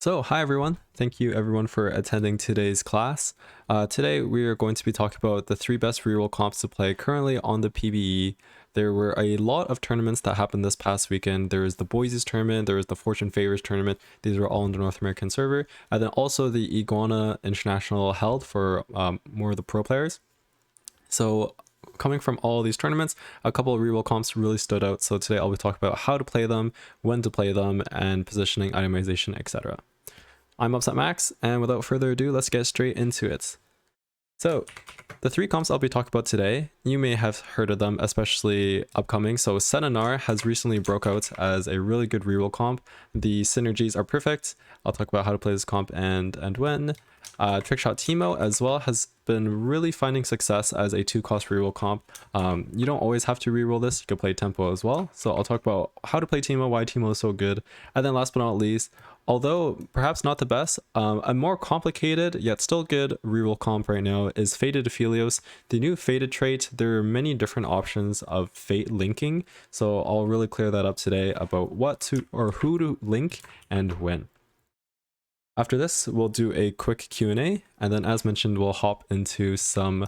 So, hi everyone. Thank you everyone for attending today's class. Today we are going to be talking about the 3 best reroll comps to play currently on the PBE. There were a lot of tournaments that happened this past weekend. There was the Boise's tournament, there was the Fortune Favors tournament. These were all on the North American server. And then also the Iguana International held for more of the pro players. So coming from all these tournaments, a couple of reroll comps really stood out. So today I'll be talking about how to play them, when to play them, and positioning, itemization, etc. I'm Upsetmax, and without further ado, let's get straight into it. So, the 3 comps I'll be talking about today, you may have heard of them, especially upcoming. So Senna Gnar has recently broke out as a really good reroll comp. The synergies are perfect. I'll talk about how to play this comp and when. Trickshot Teemo as well has been really finding success as a 2-cost reroll comp. You don't always have to reroll this, you can play tempo as well. So I'll talk about how to play Teemo, why Teemo is so good. And then last but not least, although perhaps not the best, a more complicated yet still good reroll comp right now is Fated Aphelios. The new Fated trait, there are many different options of Fate linking. So I'll really clear that up today about what to or who to link and when. After this, we'll do a quick Q&A, and then as mentioned, we'll hop into some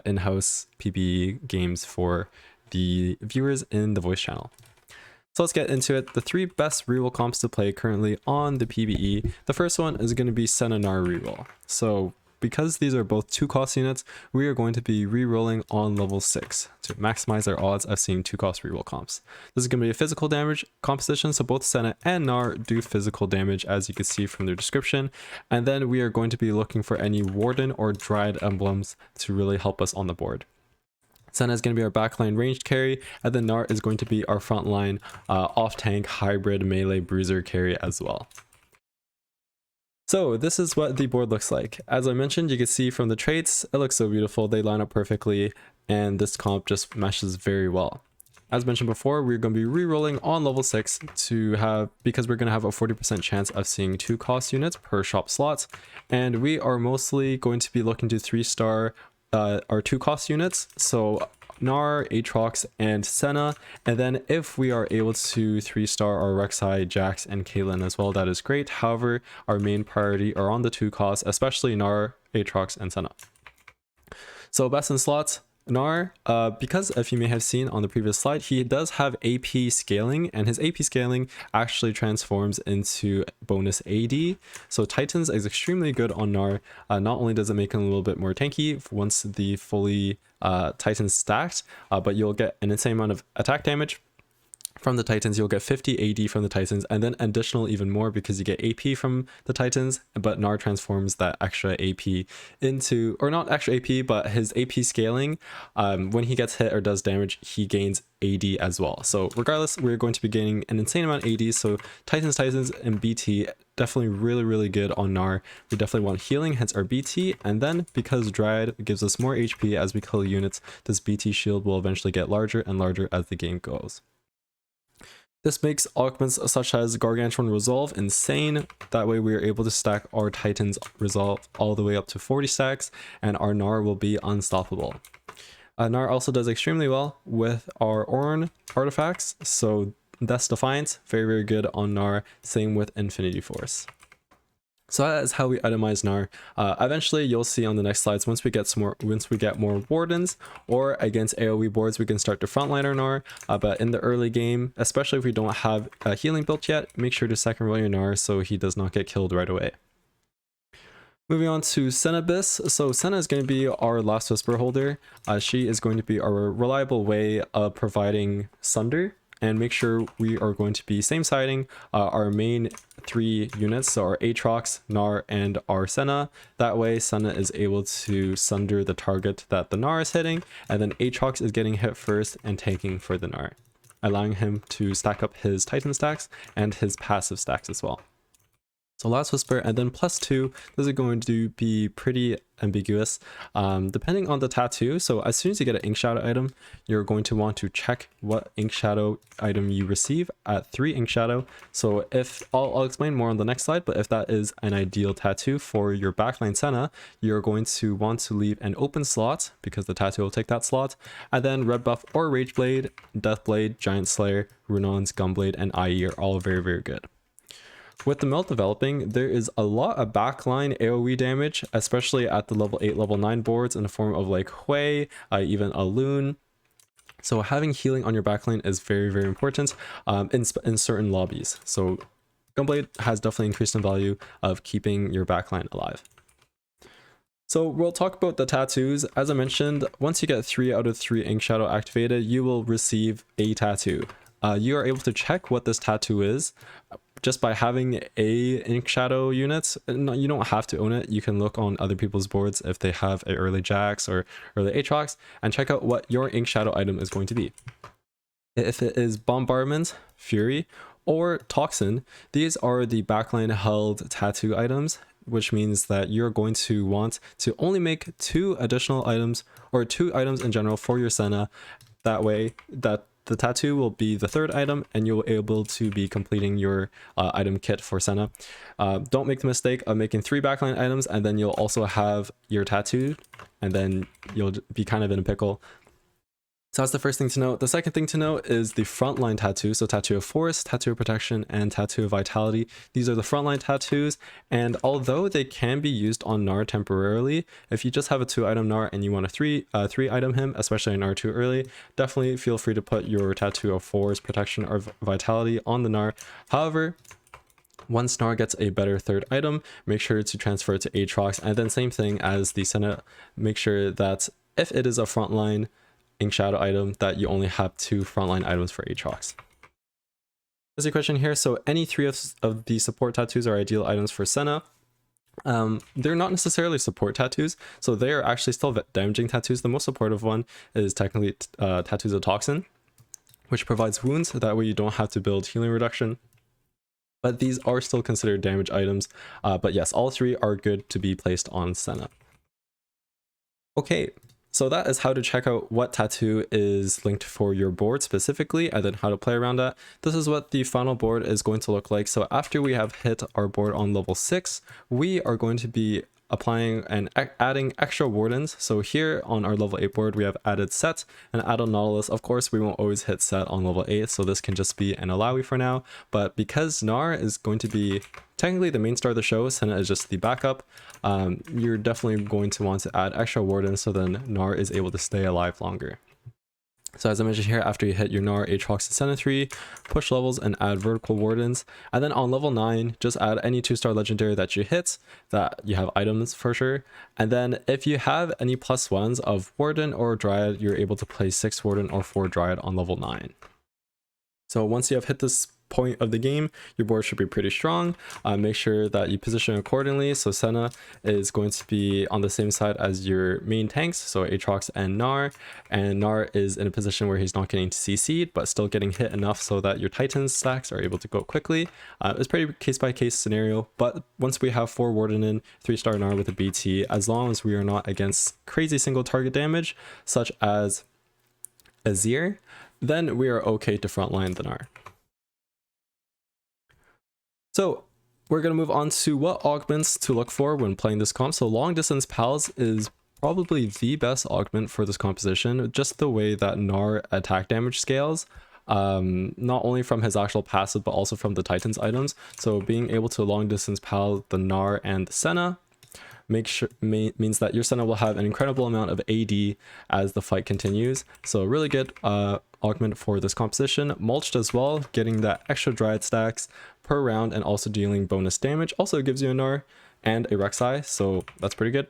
in-house PBE games for the viewers in the voice channel. So let's get into it. The 3 best reroll comps to play currently on the PBE. The first one is going to be Senna Gnar reroll. So because these are both 2-cost units, we are going to be rerolling on level 6 to maximize our odds of seeing 2-cost reroll comps. This is going to be a physical damage composition, so both Senna and Gnar do physical damage, as you can see from their description. And then we are going to be looking for any Warden or Dryad emblems to really help us on the board. Senna is going to be our backline ranged carry, and then Gnar is going to be our frontline off-tank hybrid melee bruiser carry as well. So this is what the board looks like. As I mentioned, you can see from the traits, it looks so beautiful. They line up perfectly, and this comp just meshes very well. As mentioned before, we're going to be re-rolling on level 6 because we're going to have a 40% chance of seeing 2-cost units per shop slot, and we are mostly going to be looking to 3-star our 2-cost units. So Gnar, Aatrox, and Senna, and then if we are able to 3-star our Rek'Sai, Jax, and Caitlyn as well, that is great. However, our main priority are on the 2-costs, especially Gnar, Aatrox, and Senna. So best in slots, Gnar, because if you may have seen on the previous slide, he does have AP scaling, and his AP scaling actually transforms into bonus AD. So Titans is extremely good on Gnar. Not only does it make him a little bit more tanky once the fully Titans stacked, but you'll get an insane amount of attack damage from the Titans. You'll get 50 AD from the Titans, and then additional even more because you get AP from the Titans, but Gnar transforms that extra AP into, or not extra AP, but his AP scaling, when he gets hit or does damage, he gains AD as well. So regardless, we're going to be gaining an insane amount of AD, so Titans, and BT, definitely really good on Gnar. We definitely want healing, hence our BT, and then because Dryad gives us more HP as we kill units, this BT shield will eventually get larger and larger as the game goes. This makes augments such as Gargantuan Resolve insane. That way we are able to stack our Titans Resolve all the way up to 40 stacks, and our Gnar will be unstoppable. Gnar also does extremely well with our Ornn artifacts, so Death's Defiance, very good on Gnar, same with Infinity Force. So that is how we itemize Gnar. Eventually, you'll see on the next slides, once we get more Wardens, or against AoE boards, we can start to frontline our Gnar. But in the early game, especially if we don't have a healing built yet, make sure to second roll your Gnar so he does not get killed right away. Moving on to Senna Abyss. So Senna is going to be our Last Whisper holder. She is going to be our reliable way of providing Sunder. And make sure we are going to be same siding our main 3 units, so our Aatrox, Gnar, and our Senna. That way Senna is able to sunder the target that the Gnar is hitting, and then Aatrox is getting hit first and tanking for the Gnar, allowing him to stack up his Titan stacks and his passive stacks as well. So Last Whisper and then +2, this is going to be pretty ambiguous depending on the tattoo. So as soon as you get an Ink Shadow item, you're going to want to check what Ink Shadow item you receive at 3 Ink Shadow. So if I'll explain more on the next slide, but if that is an ideal tattoo for your backline Senna, you're going to want to leave an open slot because the tattoo will take that slot, and then Red Buff or Rage Blade, Death Blade, Giant Slayer, Runon's Gunblade, and IE are all very good. With the melt developing, there is a lot of backline AoE damage, especially at the level 8, level 9 boards in the form of like Hui, even a Loon. So having healing on your backline is very, very important in certain lobbies. So Gunblade has definitely increased in value of keeping your backline alive. So we'll talk about the tattoos. As I mentioned, once you get 3 out of 3 Ink Shadow activated, you will receive a tattoo. You are able to check what this tattoo is just by having a Ink Shadow unit. You don't have to own it. You can look on other people's boards if they have a early Jax or early Aatrox and check out what your Ink Shadow item is going to be. If it is Bombardment, Fury, or Toxin, these are the backline held tattoo items, which means that you're going to want to only make 2 additional items or 2 items in general for your Senna. That way that the tattoo will be the 3rd item and you'll be able to be completing your item kit for Senna. Don't make the mistake of making 3 backline items and then you'll also have your tattoo and then you'll be kind of in a pickle. So that's the first thing to note. The second thing to note is the frontline tattoo. So Tattoo of Force, Tattoo of Protection, and Tattoo of Vitality. These are the frontline tattoos, and although they can be used on Gnar temporarily, if you just have a 2-item Gnar and you want a 3-item him, especially a Gnar too early, definitely feel free to put your Tattoo of Force, Protection, or Vitality on the Gnar. However, once Gnar gets a better 3rd item, make sure to transfer it to Aatrox, and then same thing as the Senna, make sure that if it is a frontline Ink Shadow item, that you only have 2 frontline items for Aatrox. There's a question here. So any 3 of the support tattoos are ideal items for Senna. They're not necessarily support tattoos, so they are actually still damaging tattoos. The most supportive one is technically Tattoos of Toxin, which provides wounds, so that way you don't have to build healing reduction. But these are still considered damage items. But yes, all 3 are good to be placed on Senna. Okay. So that is how to check out what tattoo is linked for your board specifically, and then how to play around that. This is what the final board is going to look like. So after we have hit our board on level 6, we are going to be applying and adding extra wardens. So here on our level 8 board, we have added Set and added Nautilus. Of course, we won't always hit Set on level 8, so this can just be an Alawi for now. But because Gnar is going to be technically the main star of the show, Senna is just the backup, you're definitely going to want to add extra wardens so then Gnar is able to stay alive longer. So as I mentioned here, after you hit your Gnar, Aatrox, and Senna 3, push levels and add vertical wardens. And then on level 9, just add any 2-star legendary that you hit, that you have items for sure. And then if you have any +1s of Warden or Dryad, you're able to place 6 Warden or 4 Dryad on level 9. So once you have hit this point of the game, your board should be pretty strong. Make sure that you position accordingly. So Senna is going to be on the same side as your main tanks, so Aatrox and Gnar. And Gnar is in a position where he's not getting CC'd, but still getting hit enough so that your Titans stacks are able to go quickly. It's pretty case-by-case scenario, but once we have 4 Warden in, 3-star Gnar with a BT, as long as we are not against crazy single target damage, such as Azir, then we are okay to frontline the Gnar. So we're going to move on to what augments to look for when playing this comp. So long distance pals is probably the best augment for this composition, just the way that Gnar attack damage scales, not only from his actual passive, but also from the Titans items. So being able to long distance pal the Gnar and the Senna means that your Senna will have an incredible amount of AD as the fight continues. So really good augment for this composition. Mulched as well, getting that extra Dryad stacks per round and also dealing bonus damage. Also gives you a Gnar and a Rek'Sai, so that's pretty good.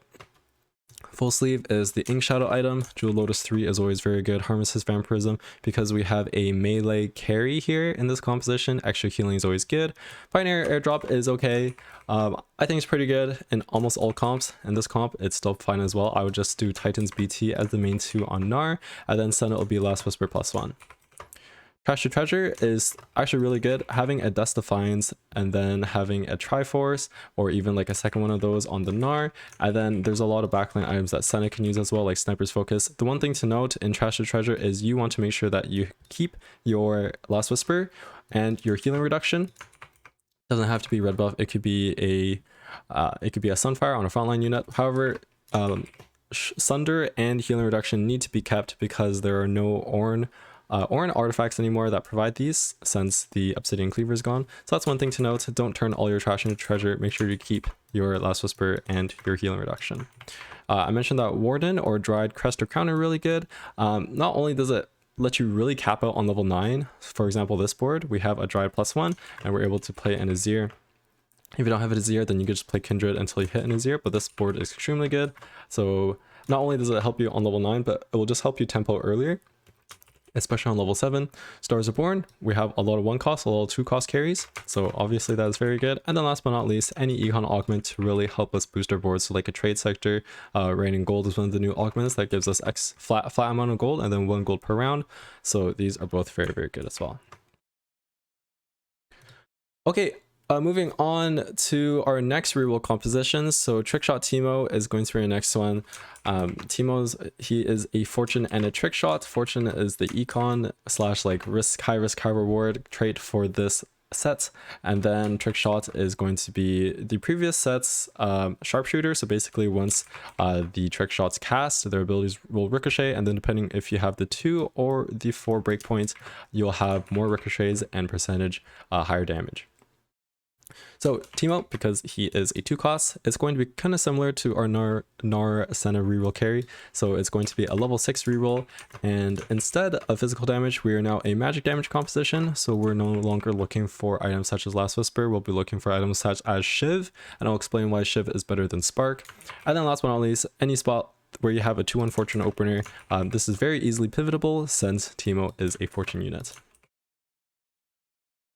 Full sleeve is the Ink Shadow item. Jewel Lotus 3 is always very good. Harnesses Vampirism, because we have a melee carry here in this composition. Extra healing is always good. Pioneer Airdrop is okay. I think it's pretty good in almost all comps. In this comp, it's still fine as well. I would just do Titans BT as the main 2 on Gnar, and then Senna will be Last Whisper +1. Trash to Treasure is actually really good. Having a Dust Defiance and then having a Triforce or even like a second one of those on the Gnar. And then there's a lot of backline items that Senna can use as well, like Sniper's Focus. The one thing to note in Trash to Treasure is you want to make sure that you keep your Last Whisper and your healing reduction. Doesn't have to be red buff. It could be a Sunfire on a frontline unit. However, Sunder and healing reduction need to be kept because there are no Ornn or in artifacts anymore that provide these, since the obsidian cleaver is gone. So that's one thing to note. Don't turn all your trash into treasure. Make sure you keep your last whisper and your healing reduction. I mentioned that Warden or Dried Crest or Crown are really good. Not only does it let you really cap out on level 9, for example this board, we have a Dried +1 and we're able to play an Azir. If you don't have an Azir, then you can just play Kindred until you hit an Azir, but this board is extremely good. So not only does it help you on level 9, but it will just help you tempo earlier, especially on level 7. Stars are Born, we have a lot of 1 cost, a lot of 2 cost carries, so obviously that is very good. And then last but not least, any econ augment to really help us boost our boards. So like a trade sector, raining gold is one of the new augments that gives us flat amount of gold and then 1 gold per round. So these are both very, very good as well. Okay, moving on to our next reroll compositions. So Trickshot Teemo is going to be our next one. He is a Fortune and a Trickshot. Fortune is the econ / like high risk, high reward trait for this set. And then Trickshot is going to be the previous set's sharpshooter. So basically once the Trickshots cast, their abilities will ricochet. And then depending if you have the 2 or the 4 breakpoints, you'll have more ricochets and percentage higher damage. So Teemo, because he is a 2 cost, it's going to be kind of similar to our Gnar Senna reroll carry. So it's going to be a level 6 reroll, and instead of physical damage, we are now a magic damage composition. So we're no longer looking for items such as Last Whisper, we'll be looking for items such as Shiv, and I'll explain why Shiv is better than Spark. And then last but not least, any spot where you have a 2/1 Fortune opener, this is very easily pivotable since Teemo is a Fortune unit.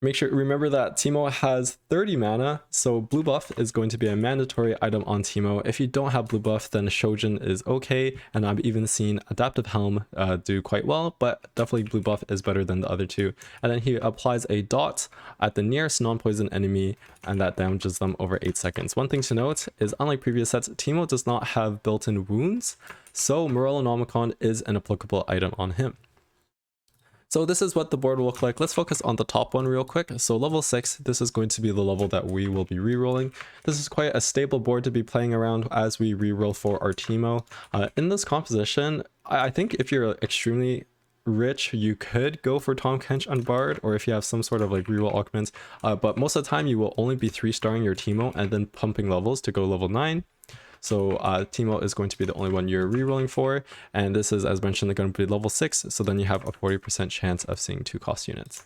Remember that Teemo has 30 mana, so blue buff is going to be a mandatory item on Teemo. If you don't have blue buff, then Shojin is okay, and I've even seen Adaptive Helm do quite well, but definitely blue buff is better than the other 2. And then he applies a dot at the nearest non-poison enemy, and that damages them over 8 seconds. One thing to note is, unlike previous sets, Teemo does not have built-in wounds, so Morellonomicon is an applicable item on him. So this is what the board will look like. Let's focus on the top one real quick. So level 6, this is going to be the level that we will be rerolling. This is quite a stable board to be playing around as we reroll for our Teemo. In this composition, I think if you're extremely rich, you could go for Tahm Kench and Bard, or if you have some sort of like reroll augments. But most of the time you will only be 3-starring your Teemo and then pumping levels to go level 9. So Teemo is going to be the only one you're rerolling for, and this is, as mentioned, going to be level 6, so then you have a 40% chance of seeing 2 cost units.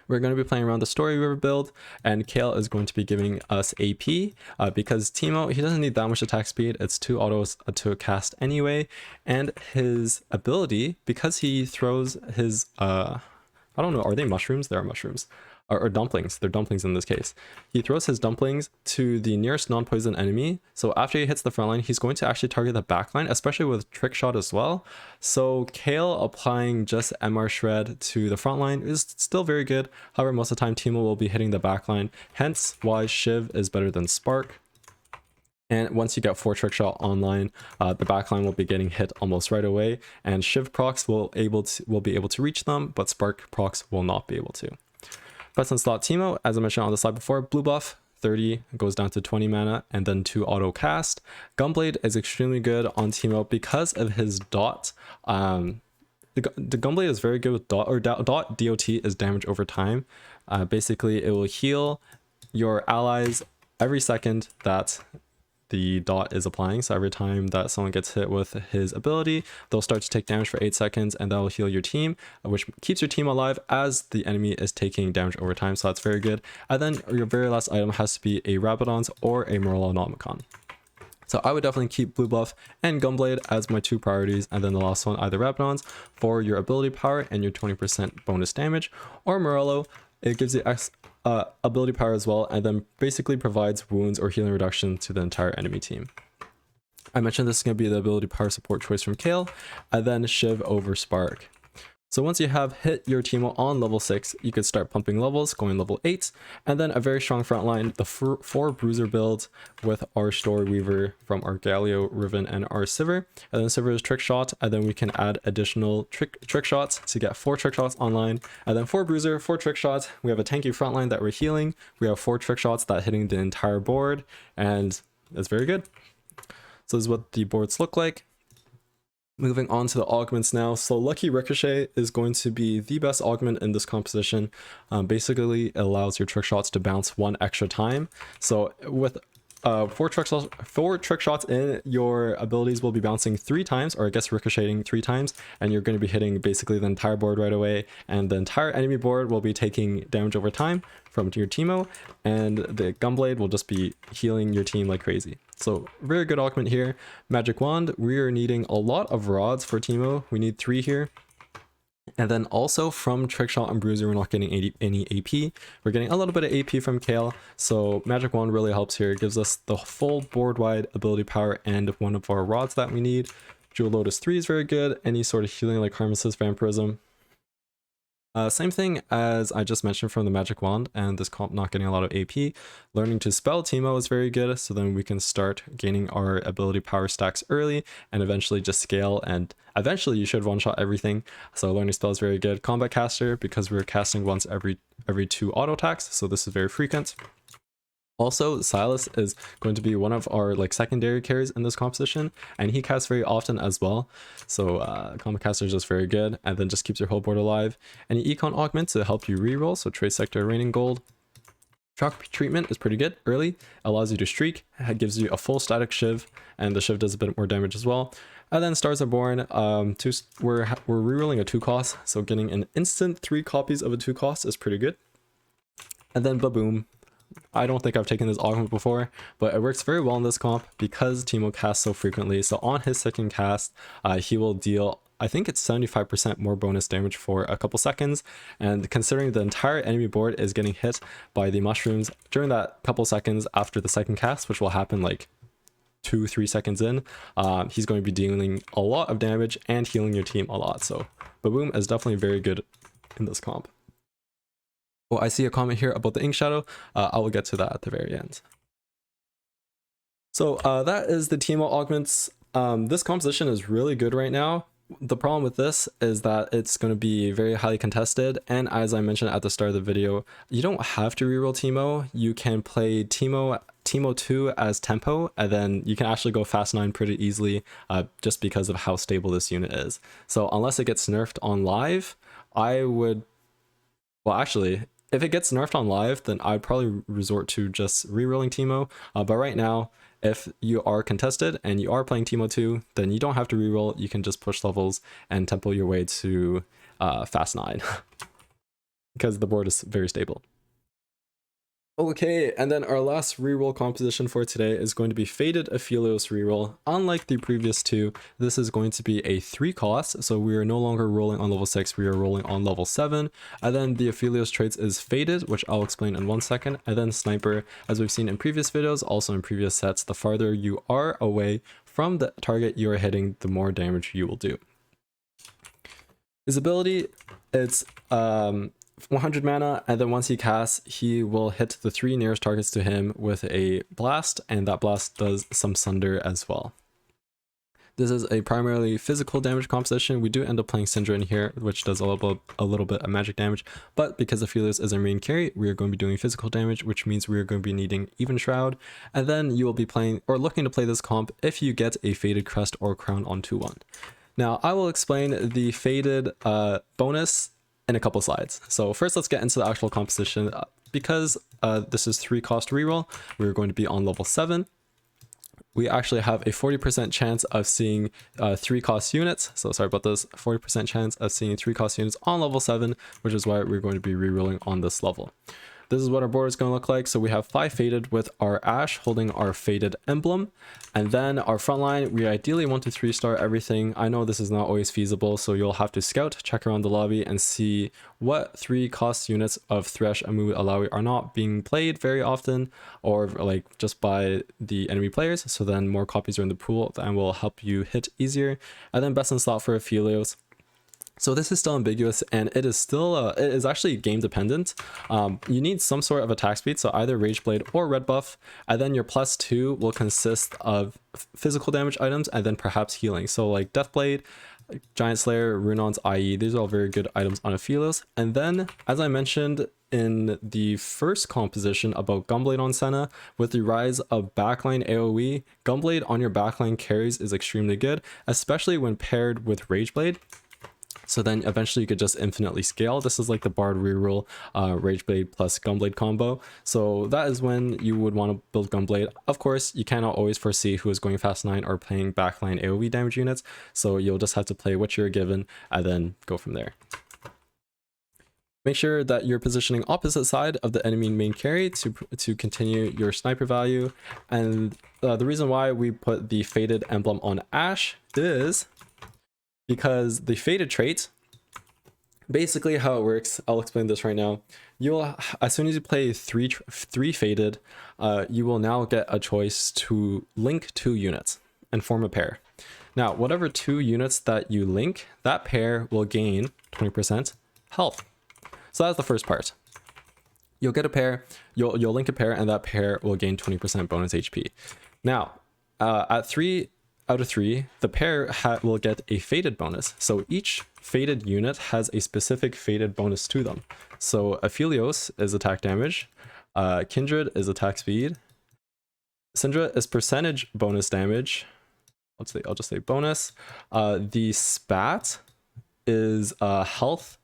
We're going to be playing around the Story River build, and Kale is going to be giving us AP, because Teemo, he doesn't need that much attack speed, it's 2 autos to cast anyway, and his ability, because he throws his, I don't know, are they mushrooms? They are mushrooms. Or dumplings, they're dumplings in this case. He throws his dumplings to the nearest non-poison enemy, so after he hits the front line, he's going to actually target the back line, especially with Trickshot as well. So Kale applying just MR Shred to the front line is still very good. However, most of the time Teemo will be hitting the back line, hence why Shiv is better than Spark. And once you get 4 Trickshot online, the backline will be getting hit almost right away, and Shiv procs will be able to reach them, but Spark procs will not be able to. Best in slot Teemo, as I mentioned on the slide before, blue buff 30 goes down to 20 mana and then 2 auto cast. Gunblade is extremely good on Teemo because of his dot. The Gunblade is very good with dot, or dot is damage over time. Basically, it will heal your allies every second that the dot is applying. So every time that someone gets hit with his ability, they'll start to take damage for 8 seconds, and that will heal your team, which keeps your team alive as the enemy is taking damage over time. So that's very good. And then your very last item has to be a Rabadon's or a Morellonomicon. So I would definitely keep blue buff and Gunblade as my 2 priorities, and then the last one, either Rabadon's for your ability power and your 20% bonus damage, or Morello. It gives you ability power as well, and then basically provides wounds or healing reduction to the entire enemy team. I mentioned this is going to be the ability power support choice from Kale, and then Shiv over Spark. So once you have hit your Teemo on level 6, you could start pumping levels, going level 8, and then a very strong front line, the 4 Bruiser build with our Story Weaver from our Galio, Riven, and our Sivir. And then Sivir is Trickshot, and then we can add additional trick shots to get 4 Trickshots online, and then 4 Bruiser, 4 Trickshots. We have a tanky front line that we're healing. We have 4 Trickshots that hitting the entire board, and it's very good. So this is what the boards look like. Moving on to the augments now. So Lucky Ricochet is going to be the best augment in this composition. Basically, it allows your trick shots to bounce one extra time. So with four trick shots in, your abilities will be bouncing 3 times, or I guess ricocheting 3 times, and you're going to be hitting basically the entire board right away, and the entire enemy board will be taking damage over time from your Teemo, and the Gunblade will just be healing your team like crazy. So very good augment here. Magic Wand, we are needing a lot of rods for Teemo. We need 3 here. And then also from Trickshot and Bruiser, we're not getting any AP. We're getting a little bit of AP from Kale. So Magic Wand really helps here. It gives us the full board-wide ability power and one of our rods that we need. Jewel Lotus 3 is very good. Any sort of healing like Harmless Vampirism. Same thing as I just mentioned from the Magic Wand and this comp not getting a lot of AP. Learning to spell Teemo is very good, so then we can start gaining our ability power stacks early and eventually just scale, and eventually you should one-shot everything. So learning spell is very good. Combat Caster, because we're casting once every 2 auto attacks, so this is very frequent. Also, Silas is going to be one of our like secondary carries in this composition, and he casts very often as well. So Combat Caster is just very good, and then just keeps your whole board alive. Any econ augment to help you reroll, so Trade Sector, Raining Gold. Shock Treatment is pretty good early, allows you to streak, it gives you a full static Shiv, and the Shiv does a bit more damage as well. And then Stars Are Born, we're rerolling a 2 cost, so getting an instant 3 copies of a 2 cost is pretty good. And then Baboom. I don't think I've taken this augment before, but it works very well in this comp because Teemo casts so frequently. So on his second cast, he will deal, I think it's 75% more bonus damage for a couple seconds. And considering the entire enemy board is getting hit by the mushrooms during that couple seconds after the second cast, which will happen like 2-3 seconds in, he's going to be dealing a lot of damage and healing your team a lot. So Baboom is definitely very good in this comp. Oh, I see a comment here about the Ink Shadow. I will get to that at the very end. So that is the Teemo augments. This composition is really good right now. The problem with this is that it's going to be very highly contested, and as I mentioned at the start of the video, you don't have to reroll Teemo. You can play Teemo 2 as tempo, and then you can actually go fast 9 pretty easily just because of how stable this unit is. So unless it gets nerfed on live, I would, well actually, if it gets nerfed on live, then I'd probably resort to just rerolling Teemo. But right now, if you are contested and you are playing Teemo 2, then you don't have to reroll. You can just push levels and tempo your way to fast 9 because the board is very stable. Okay, and then our last reroll composition for today is going to be Faded Aphelios reroll. Unlike the previous 2, this is going to be a 3 cost, so we are no longer rolling on level 6, we are rolling on level 7. And then the Aphelios traits is Faded, which I'll explain in 1 second, and then Sniper, as we've seen in previous videos, also in previous sets, the farther you are away from the target you are hitting, the more damage you will do. His ability, it's 100 mana, and then once he casts, he will hit the 3 nearest targets to him with a blast, and that blast does some sunder as well. This is a primarily physical damage composition. We do end up playing Syndra in here, which does a little bit of magic damage, but because Aphelios is our main carry, we are going to be doing physical damage, which means we are going to be needing Even Shroud, and then you will be playing or looking to play this comp if you get a Faded Crest or Crown on 2-1. Now, I will explain the Faded bonus in a couple slides. So first, let's get into the actual composition. Because this is 3 cost reroll, we're going to be on level 7. We actually have a 40% chance of seeing 3 cost units. So sorry about this, 40% chance of seeing 3 cost units on level 7, which is why we're going to be rerolling on this level. This is what our board is going to look like. So we have 5 Faded with our Ash holding our Faded emblem. And then our front line, we ideally want to 3-star everything. I know this is not always feasible, so you'll have to scout, check around the lobby, and see what 3 cost units of Thresh, Amu, Alawi are not being played very often, or like just by the enemy players. So then more copies are in the pool and will help you hit easier. And then best in slot for Aphelios. So this is still ambiguous, and it is still it is actually game dependent. You need some sort of attack speed, so either Rage Blade or Red Buff, and then your +2 will consist of physical damage items and then perhaps healing. So like Death Blade Giant Slayer, Runon's IE, these are all very good items on Aphelios. And then, as I mentioned in the first composition about Gunblade on Senna, with the rise of backline AoE, Gunblade on your backline carries is extremely good, especially when paired with Rageblade. So then eventually you could just infinitely scale. This is like the Bard reroll Rageblade plus Gunblade combo. So that is when you would want to build Gunblade. Of course, you cannot always foresee who is going fast 9 or playing backline AoE damage units. So you'll just have to play what you're given and then go from there. Make sure that you're positioning opposite side of the enemy main carry to continue your sniper value. And the reason why we put the faded emblem on Ashe is because the faded trait, basically how it works, I'll explain this right now. You'll, as soon as you play three faded, you will now get a choice to link 2 units and form a pair. Now, whatever 2 units that you link, that pair will gain 20% health. So that's the first part. You'll get a pair, you'll link a pair, and that pair will gain 20% bonus HP. Now, at 3 out of 3, the pair will get a faded bonus. So each faded unit has a specific faded bonus to them. So Aphelios is attack damage, Kindred is attack speed, Syndra is percentage bonus damage. I'll just say bonus. The spat is health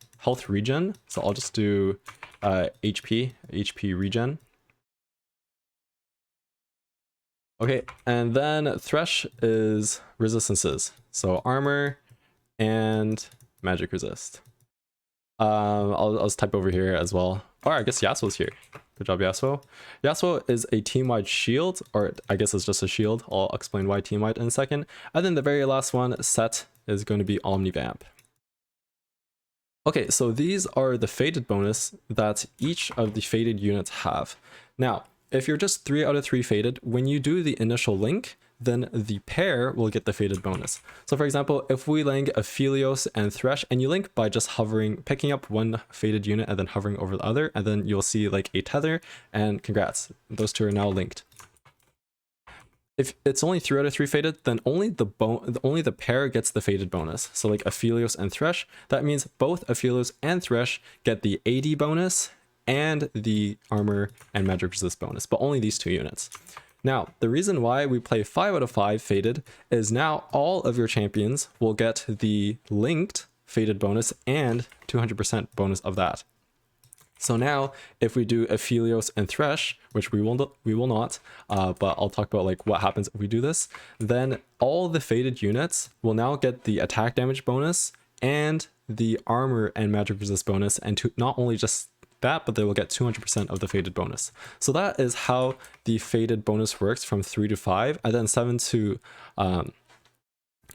regen. So I'll just do HP regen. Okay, and then Thresh is resistances. So armor and magic resist. I'll just type over here as well. Or I guess Yasuo's here. Good job, Yasuo. Yasuo is a team-wide shield, or I guess it's just a shield. I'll explain why team-wide in a second. And then the very last one, Set, is going to be Omnivamp. Okay, so these are the faded bonus that each of the faded units have. Now, if you're just 3 out of 3 faded, when you do the initial link, then the pair will get the faded bonus. So for example, if we link Aphelios and Thresh, and you link by just hovering, picking up one faded unit and then hovering over the other, and then you'll see like a tether, and congrats, those 2 are now linked. If it's only 3 out of 3 faded, then only the pair gets the faded bonus. So like Aphelios and Thresh, that means both Aphelios and Thresh get the AD bonus and the armor and magic resist bonus, but only these 2 units. Now, the reason why we play 5 out of 5 faded is now all of your champions will get the linked faded bonus and 200% bonus of that. So now, if we do Aphelios and Thresh, which we will not, but I'll talk about like what happens if we do this, then all the faded units will now get the attack damage bonus and the armor and magic resist bonus, and not only just that, but they will get 200% of the faded bonus. So that is how the faded bonus works from 3 to 5, and then 7 to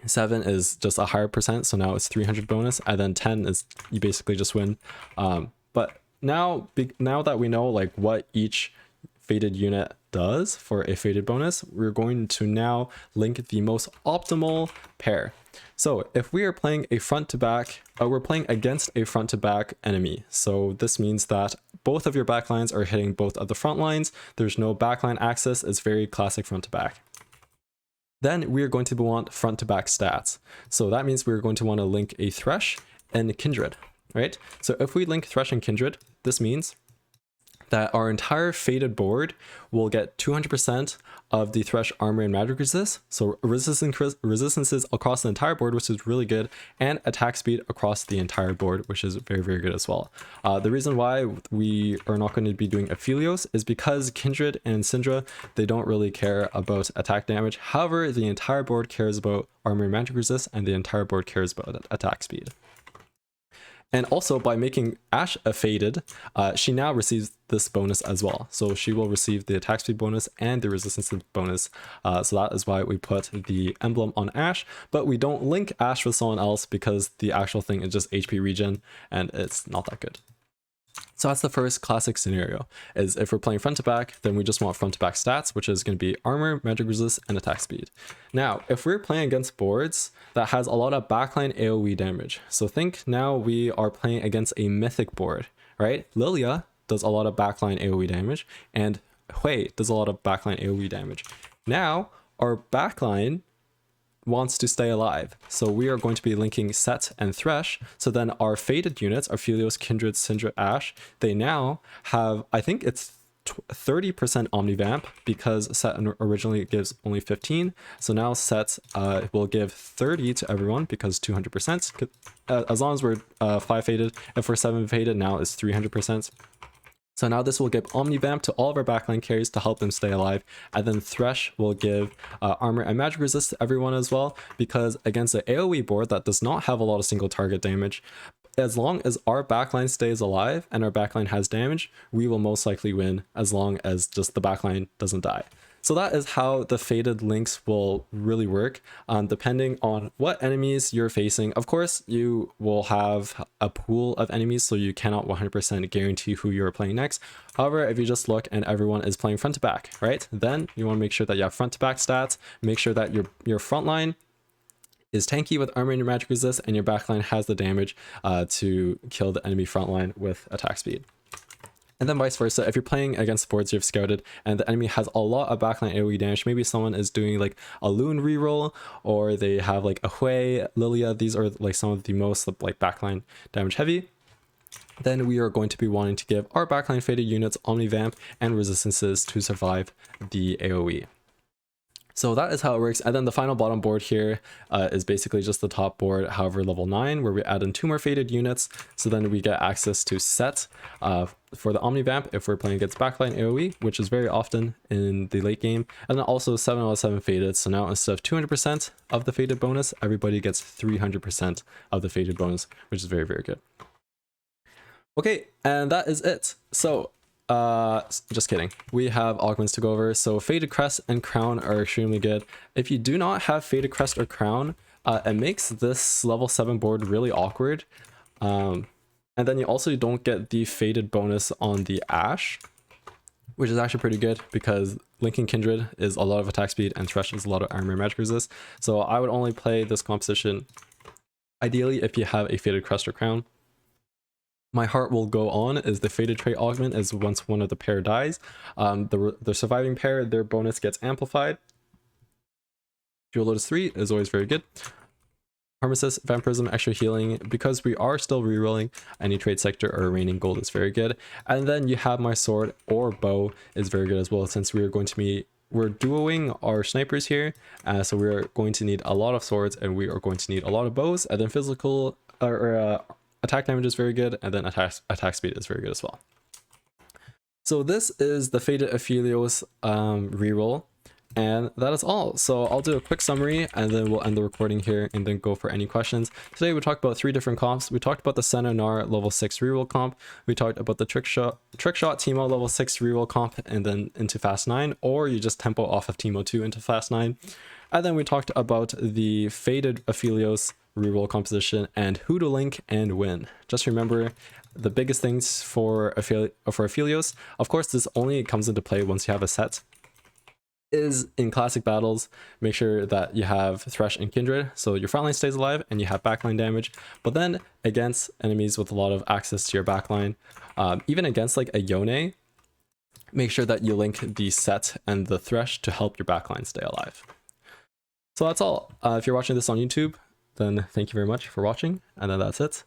7 is just a higher percent, so now it's 300 bonus, and then 10 is you basically just win. But now that we know like what each faded unit does for a faded bonus, we're going to now link the most optimal pair. So if we are playing a front to back, we're playing against a front to back enemy. So this means that both of your backlines are hitting both of the front lines. There's no backline access. It's very classic front to back. Then we are going to want front to back stats. So that means we're going to want to link a Thresh and Kindred, right? So if we link Thresh and Kindred, this means that our entire faded board will get 200% of the Thresh armor and magic resist, so resistances across the entire board, which is really good, and attack speed across the entire board, which is very, very good as well. The reason why we are not going to be doing Aphelios is because Kindred and Syndra, they don't really care about attack damage. However, the entire board cares about armor and magic resist, and the entire board cares about attack speed. And also by making Ashe a faded, she now receives this bonus as well. So she will receive the attack speed bonus and the resistance bonus. So that is why we put the emblem on Ashe, but we don't link Ashe with someone else because the actual thing is just HP regen and it's not that good. So that's the first classic scenario, is if we're playing front to back, then we just want front to back stats, which is going to be armor, magic resist, and attack speed. Now, if we're playing against boards that has a lot of backline AoE damage, so think now we are playing against a mythic board, right? Lilia does a lot of backline AoE damage, and Hui does a lot of backline AoE damage. Now, our backline wants to stay alive. So we are going to be linking Set and Thresh. So then our faded units, Aphelios, Kindred, Syndra, Ashe, they now have, I think it's 30% Omnivamp, because Set originally gives only 15. So now Set will give 30 to everyone, because 200%. As long as we're 5 faded, if we're 7 faded, now it's 300%. So now this will give Omnivamp to all of our backline carries to help them stay alive. And then Thresh will give armor and magic resist to everyone as well, because against an AoE board that does not have a lot of single target damage, as long as our backline stays alive and our backline has damage, we will most likely win, as long as just the backline doesn't die. So that is how the faded links will really work, depending on what enemies you're facing. Of course, you will have a pool of enemies, so you cannot 100% guarantee who you're playing next. However, if you just look and everyone is playing front to back, right? Then you want to make sure that you have front to back stats, make sure that your front line is tanky with armor and magic resist, and your backline has the damage to kill the enemy front line with attack speed. And then vice versa, if you're playing against boards you've scouted and the enemy has a lot of backline AoE damage, maybe someone is doing like a Loon reroll, or they have like a Hui, Lilia, these are like some of the most like backline damage heavy, then we are going to be wanting to give our backline faded units Omnivamp and resistances to survive the AoE. So that is how it works. And then the final bottom board here is basically just the top board, however, level 9, where we add in 2 more faded units. So then we get access to Set for the Omnivamp if we're playing against backline AoE, which is very often in the late game. And then also 7 out of 7 faded. So now instead of 200% of the faded bonus, everybody gets 300% of the faded bonus, which is very, very good. Okay, and that is it. So just kidding, we have augments to go over. So faded crest and crown are extremely good. If you do not have faded crest or crown, it makes this level 7 board really awkward, and then you also don't get the faded bonus on the Ashe, which is actually pretty good, because linking Kindred is a lot of attack speed and Thresh is a lot of armor and magic resist. So I would only play this composition ideally if you have a faded crest or crown. My heart will go on is the faded trait augment, is once one of the pair dies, the surviving pair, their bonus gets amplified. Dual Lotus 3 is always very good. Harmesis, Vampirism, extra healing, because we are still rerolling any trade sector or reigning gold, is very good. And then you have my sword or bow is very good as well, since we are going to be, we're duoing our snipers here, so we're going to need a lot of swords and we are going to need a lot of bows. And then physical attack damage is very good, and then attack speed is very good as well. So this is the faded Aphelios reroll, and that is all. So I'll do a quick summary and then we'll end the recording here and then go for any questions. Today we talked about 3 different comps. We talked about the Senna Gnar level 6 reroll comp. We talked about the Trickshot Teemo level 6 reroll comp and then into Fast 9, or you just tempo off of Teemo 2 into Fast 9. And then we talked about the faded Aphelios reroll composition and who to link and win. Just remember the biggest things for Aphelios, of course this only comes into play once you have a set, is in classic battles, make sure that you have Thresh and Kindred, so your frontline stays alive and you have backline damage. But then against enemies with a lot of access to your backline, even against like a Yone, make sure that you link the Set and the Thresh to help your backline stay alive. So that's all. If you're watching this on YouTube, then thank you very much for watching, and then that's it.